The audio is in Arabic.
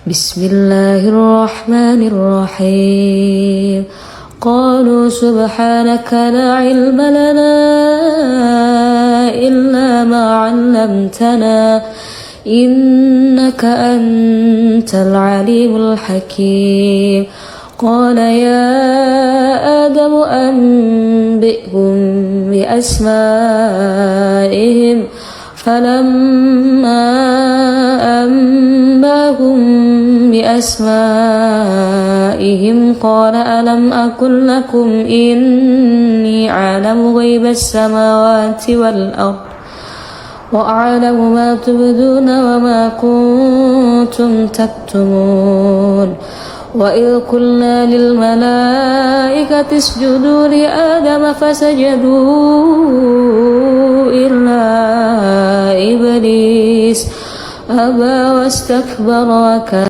بسم الله الرحمن الرحيم قالوا سبحانك لا علم لنا إلا ما علمتنا إنك أنت العليم الحكيم قال يا آدم أنبئهم بأسمائهم فلما أنباهم بأسمائهم قال ألم أقل لكم إني أعلم غيب السماوات والأرض وأعلم ما تبدون وما كنتم تكتمون وإذ قلنا للملائكة اسجدوا لآدم فسجدوا إلا إبليس أبى واستكبر وكان